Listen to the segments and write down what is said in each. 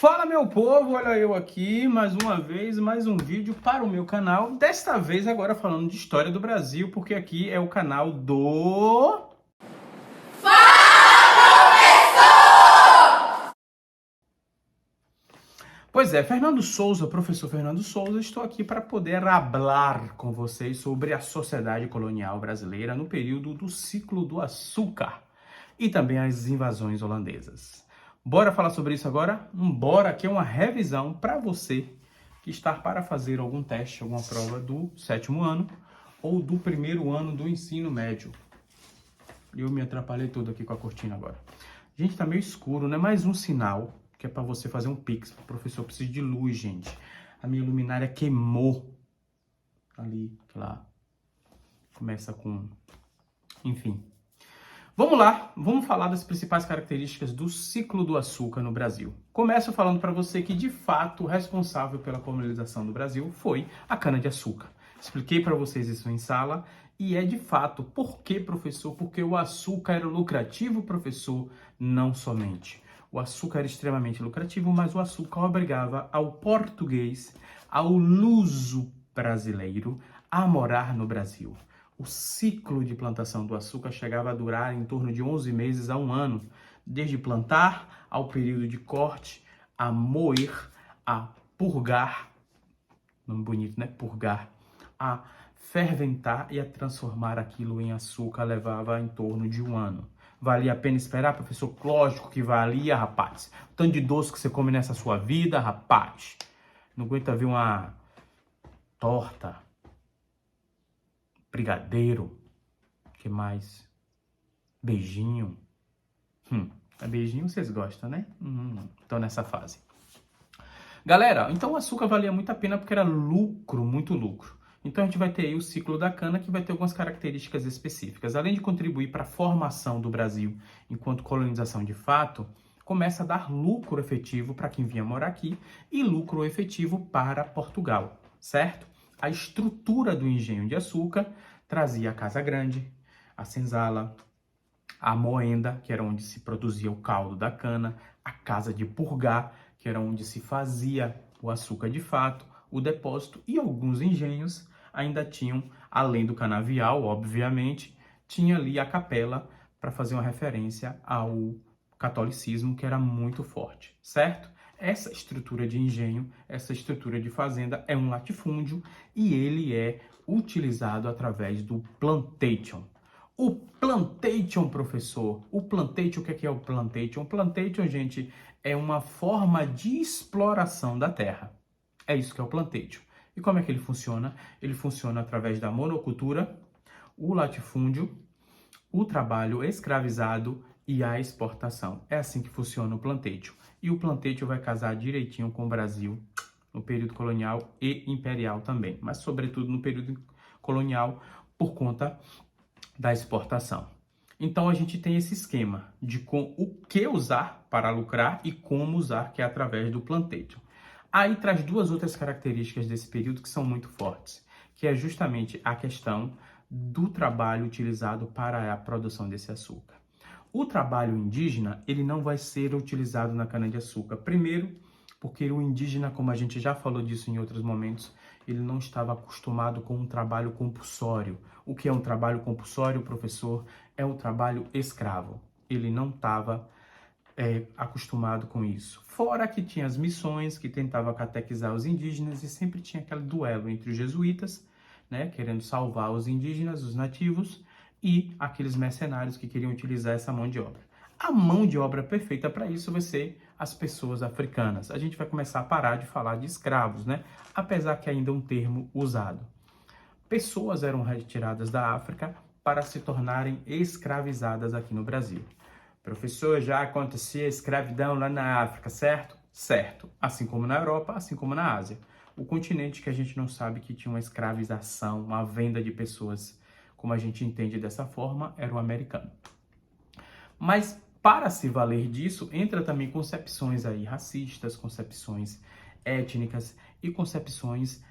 Fala, meu povo, olha eu aqui mais uma vez, mais um vídeo para o meu canal. Desta vez agora falando de história do Brasil, porque aqui é o canal do... Pois é, Fernando Souza, professor Fernando Souza, estou aqui para poder hablar com vocês sobre a sociedade colonial brasileira no período do ciclo do açúcar e também as invasões holandesas. Bora falar sobre isso agora? Bora, que é uma revisão para você que está para fazer algum teste, alguma prova do 7º ano ou do 1º ano do ensino médio. Eu me atrapalhei todo aqui com a cortina agora. Gente, tá meio escuro, né? Mais um sinal que é para você fazer um pix. O professor precisa de luz, gente. A minha luminária queimou. Ali, lá. Começa com... Enfim. Vamos lá, vamos falar das principais características do ciclo do açúcar no Brasil. Começo falando para você que, de fato, o responsável pela colonização do Brasil foi a cana-de-açúcar. Expliquei para vocês isso em sala e é de fato. Por que, professor? Porque o açúcar era lucrativo, professor? Não somente. O açúcar era extremamente lucrativo, mas o açúcar obrigava ao português, ao luso brasileiro, a morar no Brasil. O ciclo de plantação do açúcar chegava a durar em torno de 11 meses a 1 ano, desde plantar ao período de corte, a moer, a purgar, nome bonito, né? Purgar, a ferventar e a transformar aquilo em açúcar levava em torno de 1 ano. Valia a pena esperar, professor? Lógico que valia, rapaz. O tanto de doce que você come nessa sua vida, rapaz. Não aguenta ver uma torta, brigadeiro, que mais? Beijinho. Beijinho vocês gostam, né? Então nessa fase. Galera, então o açúcar valia muito a pena porque era lucro, muito lucro. Então a gente vai ter aí o ciclo da cana, que vai ter algumas características específicas. Além de contribuir para a formação do Brasil enquanto colonização de fato, começa a dar lucro efetivo para quem vinha morar aqui e lucro efetivo para Portugal, certo? A estrutura do engenho de açúcar trazia a casa grande, a senzala, a moenda, que era onde se produzia o caldo da cana, a casa de purgar, que era onde se fazia o açúcar de fato, o depósito, e alguns engenhos ainda tinham, além do canavial, obviamente, tinha ali a capela para fazer uma referência ao catolicismo, que era muito forte, certo? Essa estrutura de engenho, essa estrutura de fazenda é um latifúndio e ele é utilizado através do plantation. O plantation, professor, o plantation, o que é o plantation? O plantation, gente, é uma forma de exploração da terra. É isso que é o plantation. E como é que ele funciona? Ele funciona através da monocultura, o latifúndio, o trabalho escravizado e a exportação. É assim que funciona o plantation. E o plantation vai casar direitinho com o Brasil no período colonial e imperial também, mas sobretudo no período colonial por conta da exportação. Então a gente tem esse esquema de o que usar para lucrar e como usar, que é através do plantation. Aí traz duas outras características desse período que são muito fortes, que é justamente a questão do trabalho utilizado para a produção desse açúcar. O trabalho indígena, ele não vai ser utilizado na cana-de-açúcar. Primeiro, porque o indígena, como a gente já falou disso em outros momentos, ele não estava acostumado com um trabalho compulsório. O que é um trabalho compulsório, professor? É um trabalho escravo. Ele não estava acostumado com isso. Fora que tinha as missões que tentavam catequizar os indígenas e sempre tinha aquele duelo entre os jesuítas, né, querendo salvar os indígenas, os nativos, e aqueles mercenários que queriam utilizar essa mão de obra. A mão de obra perfeita para isso vai ser as pessoas africanas. A gente vai começar a parar de falar de escravos, né? Apesar que ainda é um termo usado. Pessoas eram retiradas da África para se tornarem escravizadas aqui no Brasil. Professor, já acontecia escravidão lá na África, certo? Certo. Assim como na Europa, assim como na Ásia. O continente que a gente não sabe que tinha uma escravização, uma venda de pessoas, como a gente entende dessa forma, era o americano. Mas para se valer disso, entra também concepções aí racistas, concepções étnicas e concepções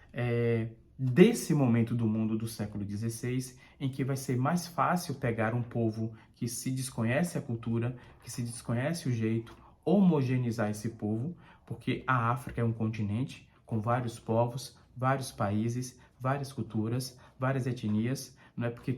desse momento do mundo do século XVI, em que vai ser mais fácil pegar um povo que se desconhece a cultura, que se desconhece o jeito, homogeneizar esse povo, porque a África é um continente com vários povos, vários países, várias culturas, várias etnias. Não é porque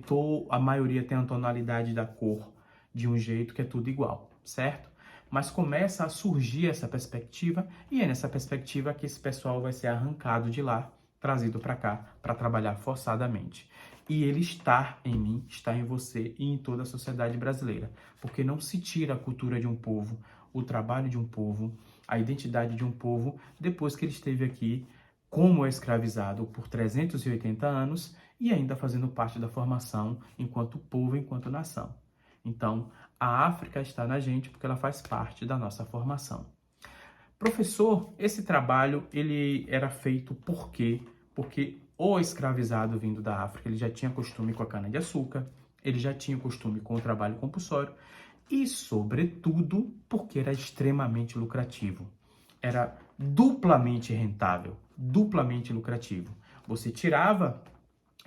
a maioria tem a tonalidade da cor de um jeito que é tudo igual, certo? Mas começa a surgir essa perspectiva, e é nessa perspectiva que esse pessoal vai ser arrancado de lá, trazido para cá, para trabalhar forçadamente. E ele está em mim, está em você e em toda a sociedade brasileira, porque não se tira a cultura de um povo, o trabalho de um povo, a identidade de um povo, depois que ele esteve aqui como escravizado por 380 anos e ainda fazendo parte da formação enquanto povo, enquanto nação. Então, a África está na gente porque ela faz parte da nossa formação. Professor, esse trabalho ele era feito por quê? Porque o escravizado vindo da África, ele já tinha costume com a cana-de-açúcar, ele já tinha costume com o trabalho compulsório e, sobretudo, porque era extremamente lucrativo. Era duplamente rentável, duplamente lucrativo. Você tirava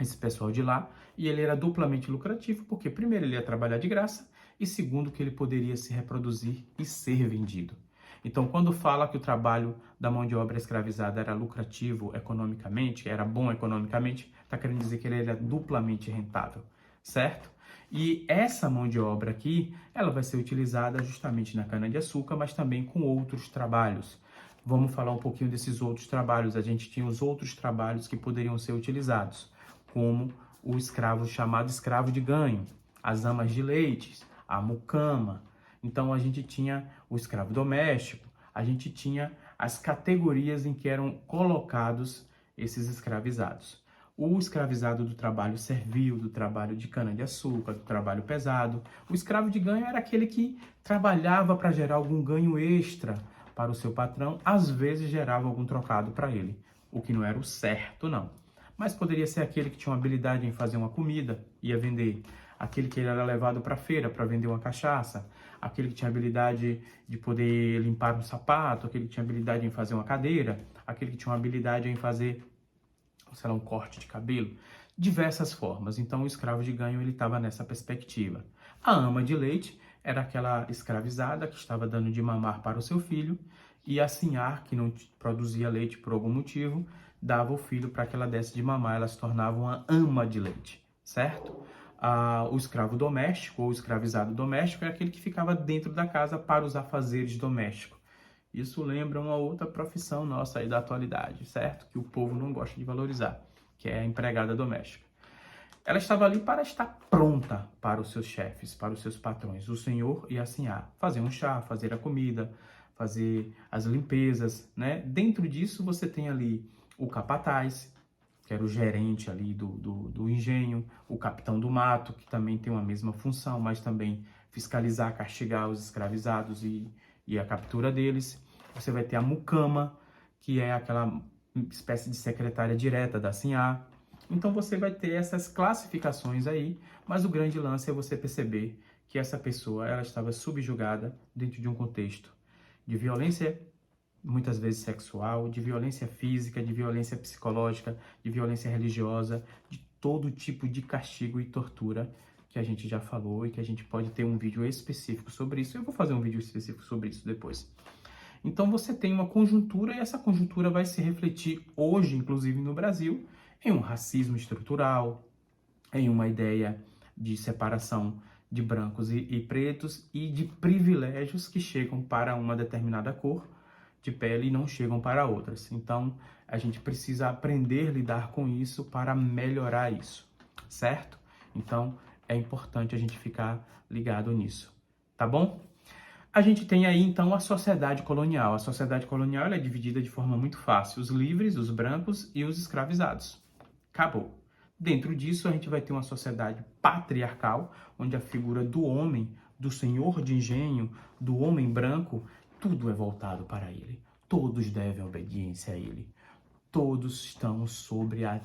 esse pessoal de lá e ele era duplamente lucrativo, porque primeiro ele ia trabalhar de graça e segundo que ele poderia se reproduzir e ser vendido. Então, quando fala que o trabalho da mão de obra escravizada era lucrativo economicamente, era bom economicamente, está querendo dizer que ele era duplamente rentável, certo? E essa mão de obra aqui, ela vai ser utilizada justamente na cana-de-açúcar, mas também com outros trabalhos. Vamos falar um pouquinho desses outros trabalhos. A gente tinha os outros trabalhos que poderiam ser utilizados, como o escravo chamado escravo de ganho, as amas de leite, a mucama. Então, a gente tinha o escravo doméstico, a gente tinha as categorias em que eram colocados esses escravizados. O escravizado do trabalho servil, do trabalho de cana-de-açúcar, do trabalho pesado. O escravo de ganho era aquele que trabalhava para gerar algum ganho extra para o seu patrão, às vezes gerava algum trocado para ele, o que não era o certo, não. Mas poderia ser aquele que tinha uma habilidade em fazer uma comida, ia vender. Aquele que era levado para a feira para vender uma cachaça, aquele que tinha habilidade de poder limpar um sapato, aquele que tinha habilidade em fazer uma cadeira, aquele que tinha uma habilidade em fazer, sei lá, um corte de cabelo, diversas formas. Então o escravo de ganho ele estava nessa perspectiva. A ama de leite era aquela escravizada que estava dando de mamar para o seu filho, e a sinhá, que não produzia leite por algum motivo, dava o filho para que ela desse de mamar, ela se tornava uma ama de leite, certo? O escravo doméstico ou escravizado doméstico é aquele que ficava dentro da casa para os afazeres domésticos. Isso lembra uma outra profissão nossa aí da atualidade, certo? Que o povo não gosta de valorizar, que é a empregada doméstica. Ela estava ali para estar pronta para os seus chefes, para os seus patrões, o senhor e a sinhá. Fazer um chá, fazer a comida, fazer as limpezas, né? Dentro disso você tem ali o capataz, que era o gerente ali do engenho, o capitão do mato, que também tem uma mesma função, mas também fiscalizar, castigar os escravizados e a captura deles. Você vai ter a mucama, que é aquela espécie de secretária direta da sinhá. Então você vai ter essas classificações aí, mas o grande lance é você perceber que essa pessoa ela estava subjugada dentro de um contexto de violência, muitas vezes sexual, de violência física, de violência psicológica, de violência religiosa, de todo tipo de castigo e tortura que a gente já falou e que a gente pode ter um vídeo específico sobre isso. Eu vou fazer um vídeo específico sobre isso depois. Então você tem uma conjuntura e essa conjuntura vai se refletir hoje, inclusive no Brasil, em um racismo estrutural, em uma ideia de separação de brancos e pretos e de privilégios que chegam para uma determinada cor de pele e não chegam para outras. Então, a gente precisa aprender a lidar com isso para melhorar isso, certo? Então, é importante a gente ficar ligado nisso, tá bom? A gente tem aí, então, a sociedade colonial. A sociedade colonial ela é dividida de forma muito fácil. Os livres, os brancos e os escravizados. Acabou. Dentro disso, a gente vai ter uma sociedade patriarcal, onde a figura do homem, do senhor de engenho, do homem branco, tudo é voltado para ele. Todos devem obediência a ele. Todos estão sobre a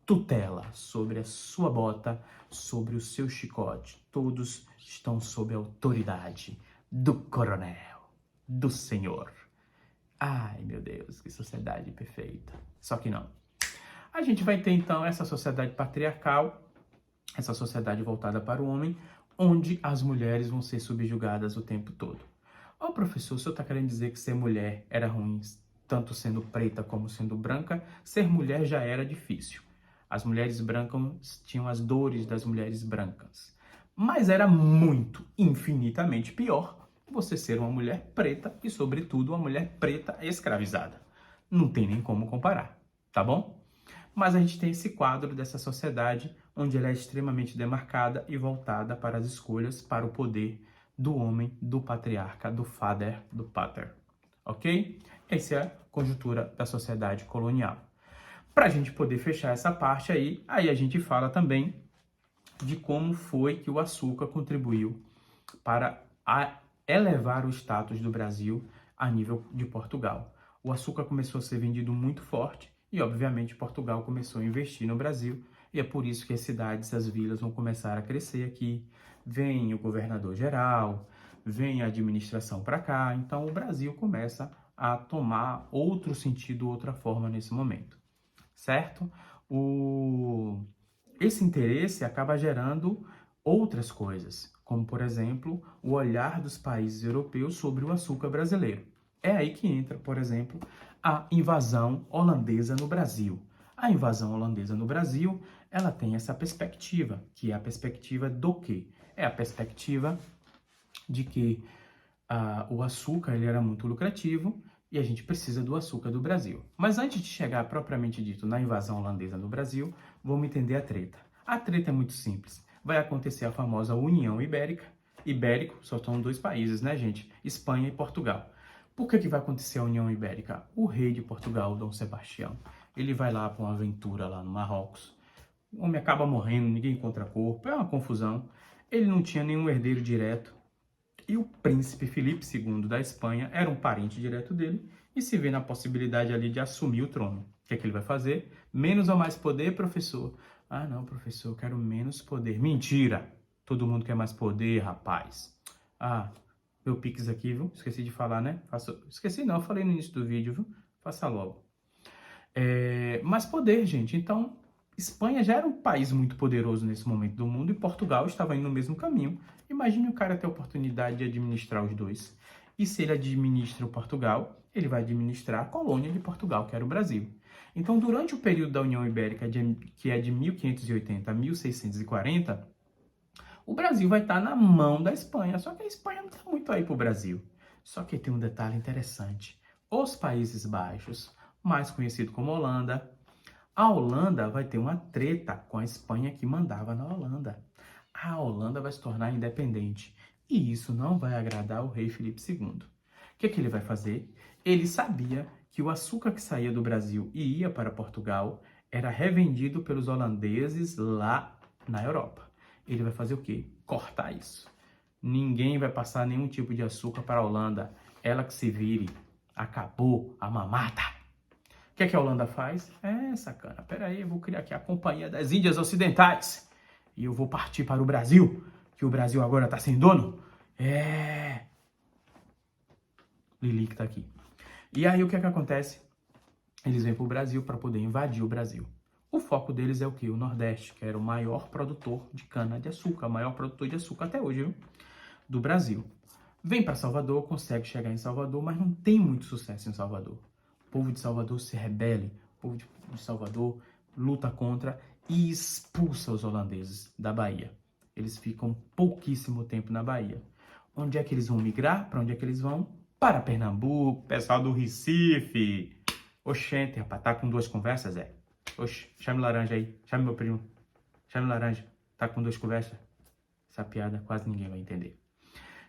tutela, sobre a sua bota, sobre o seu chicote. Todos estão sob a autoridade do coronel, do senhor. Ai, meu Deus, que sociedade perfeita. Só que não. A gente vai ter, então, essa sociedade patriarcal, essa sociedade voltada para o homem, onde as mulheres vão ser subjugadas o tempo todo. Ô, professor, o senhor está querendo dizer que ser mulher era ruim, tanto sendo preta como sendo branca? Ser mulher já era difícil. As mulheres brancas tinham as dores das mulheres brancas. Mas era muito, infinitamente pior você ser uma mulher preta e, sobretudo, uma mulher preta escravizada. Não tem nem como comparar, tá bom? Mas a gente tem esse quadro dessa sociedade onde ela é extremamente demarcada e voltada para as escolhas, para o poder do homem, do patriarca, do father, do pater, ok? Essa é a conjuntura da sociedade colonial. Para a gente poder fechar essa parte aí a gente fala também de como foi que o açúcar contribuiu para elevar o status do Brasil a nível de Portugal. O açúcar começou a ser vendido muito forte e, obviamente, Portugal começou a investir no Brasil e é por isso que as cidades, as vilas vão começar a crescer aqui. Vem o governador-geral, vem a administração para cá, então o Brasil começa a tomar outro sentido, outra forma nesse momento, certo? Esse interesse acaba gerando outras coisas, como, por exemplo, o olhar dos países europeus sobre o açúcar brasileiro. É aí que entra, por exemplo, a invasão holandesa no Brasil. A invasão holandesa no Brasil, ela tem essa perspectiva, que é a perspectiva do quê? É a perspectiva de que o açúcar ele era muito lucrativo e a gente precisa do açúcar do Brasil. Mas antes de chegar propriamente dito na invasão holandesa no Brasil, vamos entender a treta. A treta é muito simples. Vai acontecer a famosa União Ibérica. Ibérico só são dois países, né, gente? Espanha e Portugal. Por que vai acontecer a União Ibérica? O rei de Portugal, Dom Sebastião, ele vai lá para uma aventura lá no Marrocos. O homem acaba morrendo, ninguém encontra corpo, é uma confusão. Ele não tinha nenhum herdeiro direto. E o príncipe Filipe II da Espanha era um parente direto dele e se vê na possibilidade ali de assumir o trono. O que é que ele vai fazer? Menos ou mais poder, professor? Ah, não, professor, eu quero menos poder. Mentira! Todo mundo quer mais poder, rapaz. Ah, meu Pix aqui, viu? Esqueci de falar, né? Esqueci não, eu falei no início do vídeo, viu? Faça logo. Mais poder, gente. Então, Espanha já era um país muito poderoso nesse momento do mundo e Portugal estava indo no mesmo caminho. Imagine o cara ter a oportunidade de administrar os dois. E se ele administra o Portugal, ele vai administrar a colônia de Portugal, que era o Brasil. Então, durante o período da União Ibérica, que é de 1580 a 1640, o Brasil vai estar na mão da Espanha. Só que a Espanha não está muito aí para o Brasil. Só que tem um detalhe interessante. Os Países Baixos, mais conhecido como Holanda, a Holanda vai ter uma treta com a Espanha que mandava na Holanda. A Holanda vai se tornar independente. E isso não vai agradar o rei Filipe II. O que ele vai fazer? Ele sabia que o açúcar que saía do Brasil e ia para Portugal era revendido pelos holandeses lá na Europa. Ele vai fazer o quê? Cortar isso. Ninguém vai passar nenhum tipo de açúcar para a Holanda. Ela que se vire. Acabou a mamata. O que a Holanda faz? Sacana, peraí, eu vou criar aqui a Companhia das Índias Ocidentais. E eu vou partir para o Brasil, que o Brasil agora está sem dono. Lili que tá aqui. E aí o que acontece? Eles vêm para o Brasil para poder invadir o Brasil. O foco deles é o quê? O Nordeste, que era o maior produtor de cana-de-açúcar, o maior produtor de açúcar até hoje, viu? Do Brasil. Vem para Salvador, consegue chegar em Salvador, mas não tem muito sucesso em Salvador. O povo de Salvador se rebele, o povo de Salvador luta contra e expulsa os holandeses da Bahia. Eles ficam pouquíssimo tempo na Bahia. Onde é que eles vão migrar? Para onde é que eles vão? Para Pernambuco, pessoal do Recife. Oxente, rapaz, tá com duas conversas, é? Oxe, chame laranja aí, chame meu primo. Chame laranja, tá com duas conversas? Essa piada quase ninguém vai entender.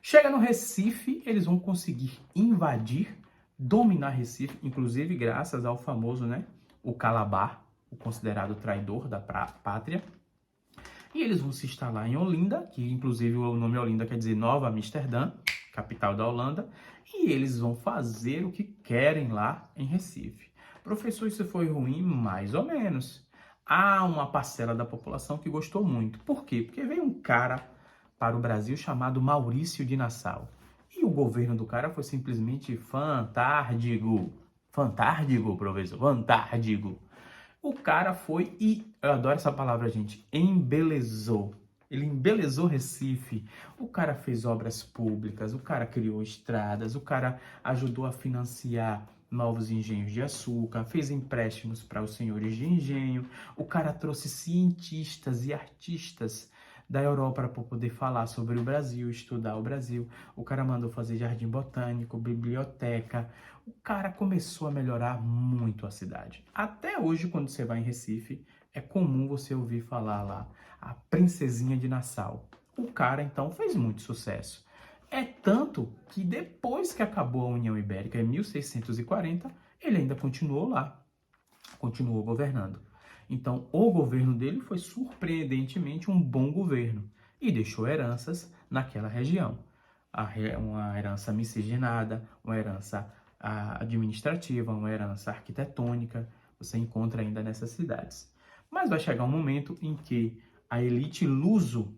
Chega no Recife, eles vão conseguir invadir, dominar Recife, inclusive graças ao famoso, né, o Calabar, o considerado traidor da pátria. E eles vão se instalar em Olinda, que inclusive o nome Olinda quer dizer Nova Amsterdã, capital da Holanda, e eles vão fazer o que querem lá em Recife. Professor, isso foi ruim? Mais ou menos. Há uma parcela da população que gostou muito. Por quê? Porque veio um cara para o Brasil chamado Maurício de Nassau. E o governo do cara foi simplesmente fantárdigo. Fantárdigo, professor, fantárdigo. O cara foi e, eu adoro essa palavra, gente, embelezou Ele embelezou Recife. O cara fez obras públicas, o cara criou estradas, o cara ajudou a financiar novos engenhos de açúcar, fez empréstimos para os senhores de engenho. O cara trouxe cientistas e artistas da Europa para poder falar sobre o Brasil, estudar o Brasil. O cara mandou fazer jardim botânico, biblioteca. O cara começou a melhorar muito a cidade. Até hoje, quando você vai em Recife, é comum você ouvir falar lá a Princesinha de Nassau. O cara, então, fez muito sucesso. É tanto que depois que acabou a União Ibérica, em 1640, ele ainda continuou lá, continuou governando. Então, o governo dele foi surpreendentemente um bom governo e deixou heranças naquela região. Uma herança miscigenada, uma herança administrativa, uma herança arquitetônica, você encontra ainda nessas cidades. Mas vai chegar um momento em que a elite luso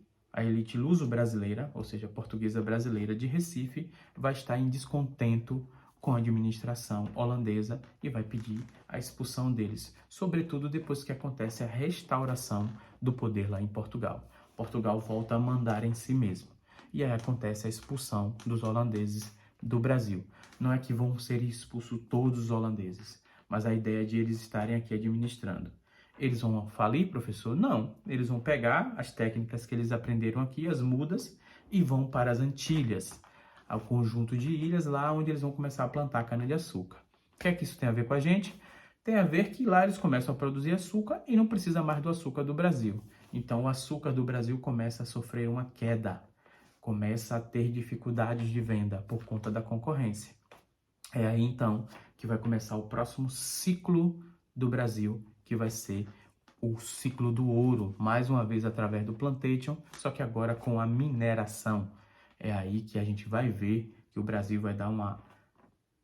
brasileira, ou seja, a portuguesa brasileira de Recife, vai estar em descontento com a administração holandesa e vai pedir a expulsão deles, sobretudo depois que acontece a restauração do poder lá em Portugal. Portugal volta a mandar em si mesmo. E aí acontece a expulsão dos holandeses do Brasil. Não é que vão ser expulsos todos os holandeses, mas a ideia é de eles estarem aqui administrando. Eles vão falir, professor? Não. Eles vão pegar as técnicas que eles aprenderam aqui, as mudas, e vão para as Antilhas, ao conjunto de ilhas lá onde eles vão começar a plantar cana-de-açúcar. O que é que isso tem a ver com a gente? Tem a ver que lá eles começam a produzir açúcar e não precisa mais do açúcar do Brasil. Então o açúcar do Brasil começa a sofrer uma queda, começa a ter dificuldades de venda por conta da concorrência. É aí então que vai começar o próximo ciclo do Brasil, que vai ser o ciclo do ouro, mais uma vez através do plantation, só que agora com a mineração. É aí que a gente vai ver que o Brasil vai dar uma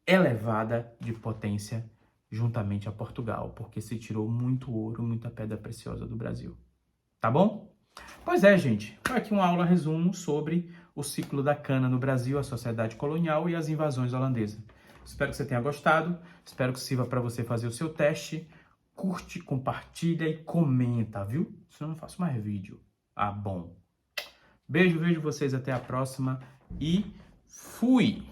elevada de potência juntamente a Portugal, porque se tirou muito ouro, muita pedra preciosa do Brasil. Tá bom? Pois é, gente. Foi aqui uma aula resumo sobre o ciclo da cana no Brasil, a sociedade colonial e as invasões holandesas. Espero que você tenha gostado, espero que sirva para você fazer o seu teste. Curte, compartilha e comenta, viu? Senão eu não faço mais vídeo. Ah, bom. Beijo, vejo vocês até a próxima e fui!